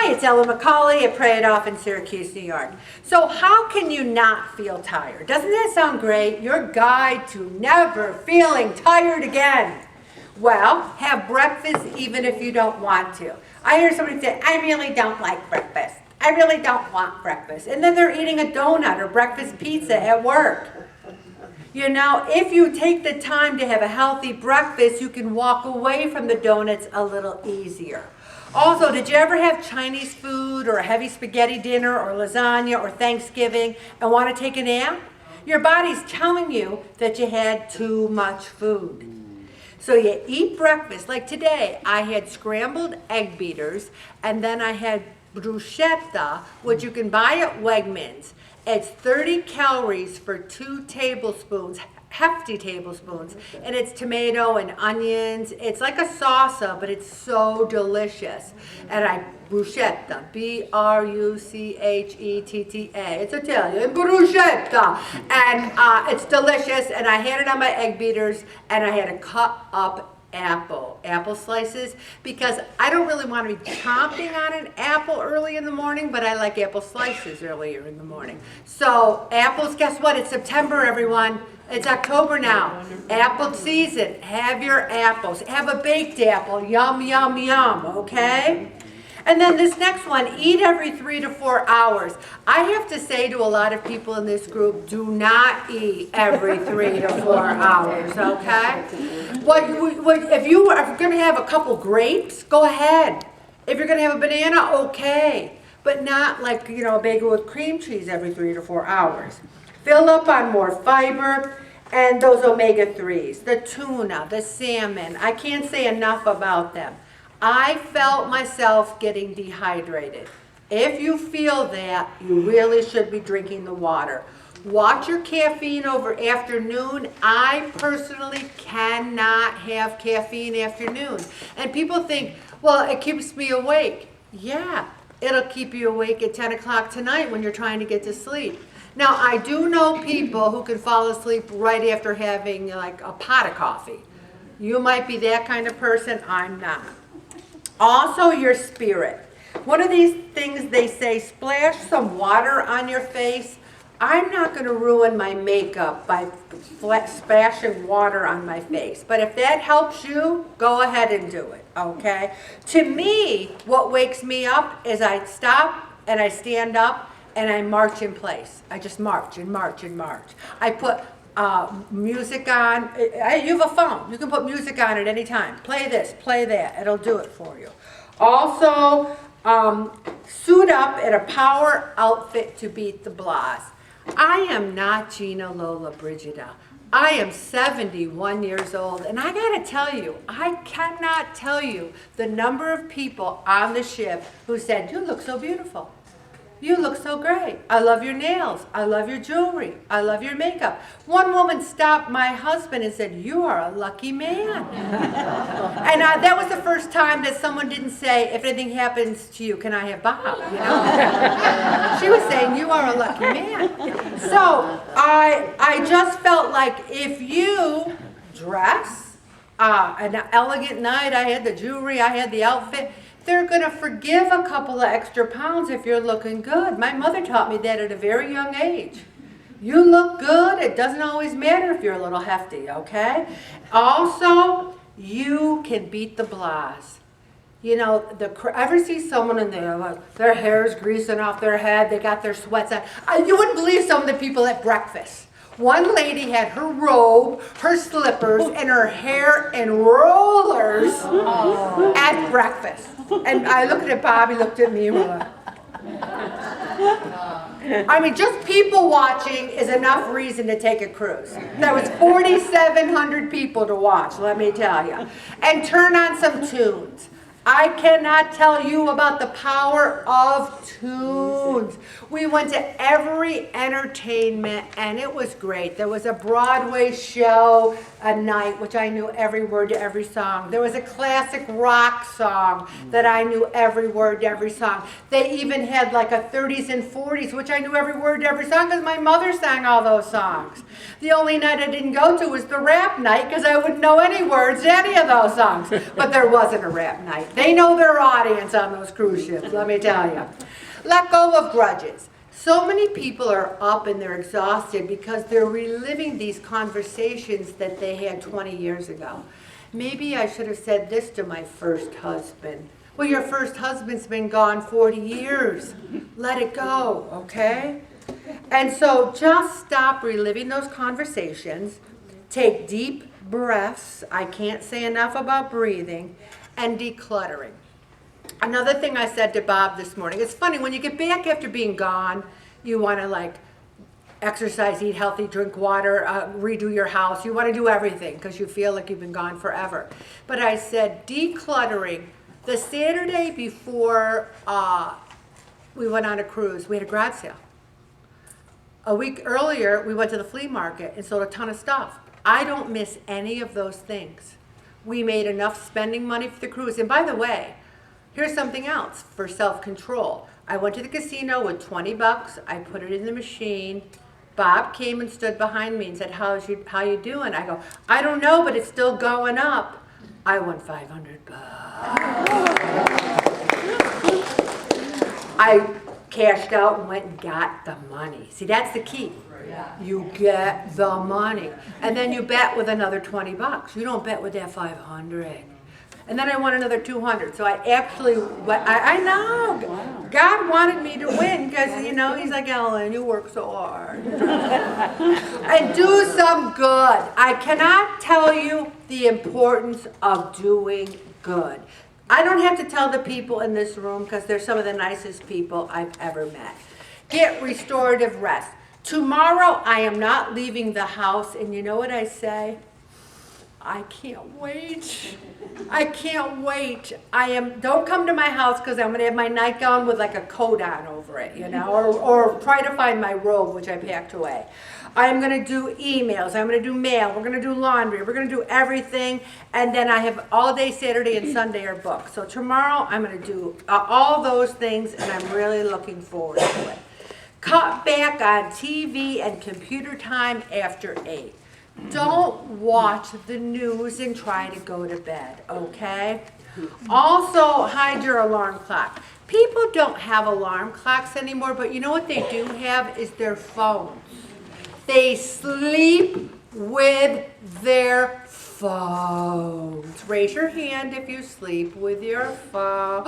Hi, it's Ellen McCauley at Pray It Off in Syracuse, New York. So how can you not feel tired? Doesn't that sound great? Your guide to never feeling tired again. Well, have breakfast even if you don't want to. I hear somebody say, I really don't like breakfast. I really don't want breakfast. And then they're eating a donut or breakfast pizza at work. You know, if you take the time to have a healthy breakfast, you can walk away from the donuts a little easier. Also, did you ever have Chinese food or a heavy spaghetti dinner or lasagna or Thanksgiving and want to take a nap? Your body's telling you that you had too much food. So you eat breakfast. Like today, I had scrambled egg beaters and then I had bruschetta, which you can buy at Wegmans. It's 30 calories for 2 tablespoons, hefty tablespoons, and it's tomato and onions. It's like a salsa, but it's so delicious. And bruschetta, B-R-U-C-H-E-T-T-A. It's Italian, bruschetta. And it's delicious, and I had it on my egg beaters, and I had to cut up apple slices, because I don't really want to be chomping on an apple early in the morning, but I like apple slices earlier in the morning. So apples, guess what? It's September, everyone. It's October now. Apple season. Have your apples. Have a baked apple. Yum, yum, yum, okay? And then this next one, eat every 3 to 4 hours. I have to say to a lot of people in this group, do not eat every 3 to 4 hours, okay? If you are going to have a couple grapes, go ahead. If you're going to have a banana, okay. But not like, you know, a bagel with cream cheese every 3 to 4 hours. Fill up on more fiber and those omega-3s, the tuna, the salmon. I can't say enough about them. I felt myself getting dehydrated. If you feel that, you really should be drinking the water. Watch your caffeine over afternoon. I personally cannot have caffeine afternoons. And people think, well, it keeps me awake. Yeah, it'll keep you awake at 10 o'clock tonight when you're trying to get to sleep. Now, I do know people who can fall asleep right after having like a pot of coffee. You might be that kind of person. I'm not. Also, your spirit. One of these things they say, splash some water on your face. I'm not going to ruin my makeup by splashing water on my face. But if that helps you, go ahead and do it, okay? To me, what wakes me up is I stop and I stand up and I march in place. I just march and march and march. I put music on. You have a phone. You can put music on at any time. Play this, play that. It'll do it for you. Also, suit up in a power outfit to beat the blahs. I am not Gina Lola Brigida. I am 71 years old, and I gotta tell you, I cannot tell you the number of people on the ship who said, you look so beautiful. You look so great. I love your nails. I love your jewelry. I love your makeup. One woman stopped my husband and said, you are a lucky man. And that was the first time that someone didn't say, if anything happens to you, can I have Bob? You know? She was saying, you are a lucky man. So I just felt like if you dress, an elegant night, I had the jewelry, I had the outfit, they're going to forgive a couple of extra pounds if you're looking good. My mother taught me that at a very young age. You look good. It doesn't always matter if you're a little hefty, okay? Also, you can beat the blahs. You know, ever see someone in there, like, their hair's greasing off their head, they got their sweats on. You wouldn't believe some of the people at breakfast. One lady had her robe, her slippers, and her hair in rollers at breakfast. And I looked at Bob, he looked at me, and we're like, I mean, just people watching is enough reason to take a cruise. There was 4,700 people to watch, let me tell you. And turn on some tunes. I cannot tell you about the power of tunes. We went to every entertainment and it was great. There was a Broadway show a night, which I knew every word to every song. There was a classic rock song that I knew every word to every song. They even had like a 30s and 40s, which I knew every word to every song because my mother sang all those songs. The only night I didn't go to was the rap night because I wouldn't know any words to any of those songs. But there wasn't a rap night. They know their audience on those cruise ships, let me tell you. Let go of grudges. So many people are up and they're exhausted because they're reliving these conversations that they had 20 years ago. Maybe I should have said this to my first husband. Well, your first husband's been gone 40 years. Let it go, okay? And so just stop reliving those conversations. Take deep breaths. I can't say enough about breathing. And decluttering. Another thing I said to Bob this morning, it's funny, when you get back after being gone, you want to like exercise, eat healthy, drink water, redo your house. You want to do everything because you feel like you've been gone forever. But I said decluttering. The Saturday before we went on a cruise, we had a garage sale. A week earlier, we went to the flea market and sold a ton of stuff. I don't miss any of those things. We made enough spending money for the cruise. And by the way, here's something else for self-control. I went to the casino with 20 bucks. I put it in the machine. Bob came and stood behind me and said, how you doing? I go, I don't know, but it's still going up. I won 500 bucks. I cashed out and went and got the money. See, that's the key. You get the money. And then you bet with another 20 bucks. You don't bet with that 500. And then I won another 200. So I actually, I know. God wanted me to win because, you know, he's like, Ellen, you work so hard. And do some good. I cannot tell you the importance of doing good. I don't have to tell the people in this room because they're some of the nicest people I've ever met. Get restorative rest. Tomorrow I am not leaving the house, and you know what I say? I can't wait. I can't wait. Don't come to my house because I'm going to have my nightgown with like a coat on over it, you know, or try to find my robe, which I packed away. I'm going to do emails. I'm going to do mail. We're going to do laundry. We're going to do everything. And then I have all day Saturday and Sunday are booked. So tomorrow I'm going to do all those things, and I'm really looking forward to it. Cut back on TV and computer time after 8. Don't watch the news and try to go to bed, okay? Also, hide your alarm clock. People don't have alarm clocks anymore, but you know what they do have is their phones. They sleep with their phones. Raise your hand if you sleep with your phone.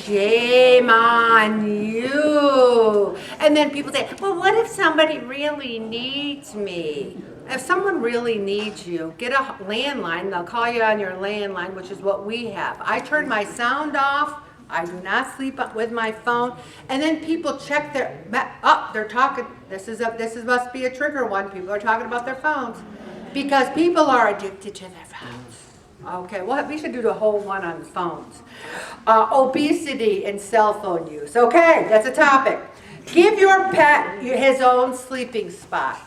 Shame on you. And then people say, well, what if somebody really needs me? If someone really needs you, get a landline. They'll call you on your landline, which is what we have. I turn my sound off. I do not sleep with my phone. And then people check they're talking. This must be a trigger one. People are talking about their phones because people are addicted to their phones. Okay, well, we should do the whole one on the phones. Obesity and cell phone use. Okay, that's a topic. Give your pet his own sleeping spot.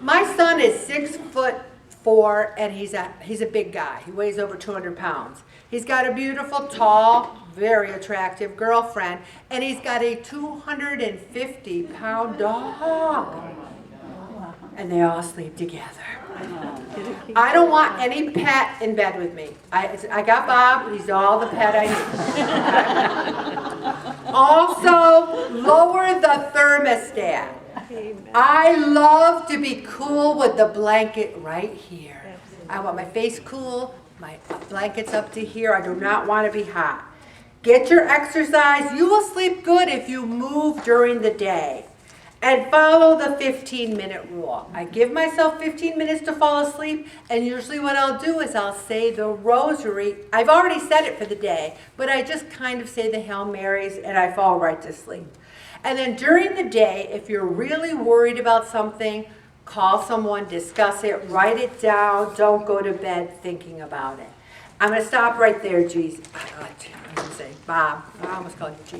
My son is 6'4", and he's a big guy. He weighs over 200 pounds. He's got a beautiful, tall, very attractive girlfriend, and he's got a 250-pound dog. And they all sleep together. I don't want any pet in bed with me. I got Bob. He's all the pet I need. Also, lower the thermostat. I love to be cool with the blanket right here. I want my face cool, my blanket's up to here. I do not want to be hot. Get your exercise. You will sleep good if you move during the day. And follow the 15-minute rule. I give myself 15 minutes to fall asleep, and usually what I'll do is I'll say the rosary. I've already said it for the day, but I just kind of say the Hail Marys, and I fall right to sleep. And then during the day, if you're really worried about something, call someone, discuss it, write it down. Don't go to bed thinking about it. I'm going to stop right there, Jesus. I was going to say, Bob. I almost called you Jesus.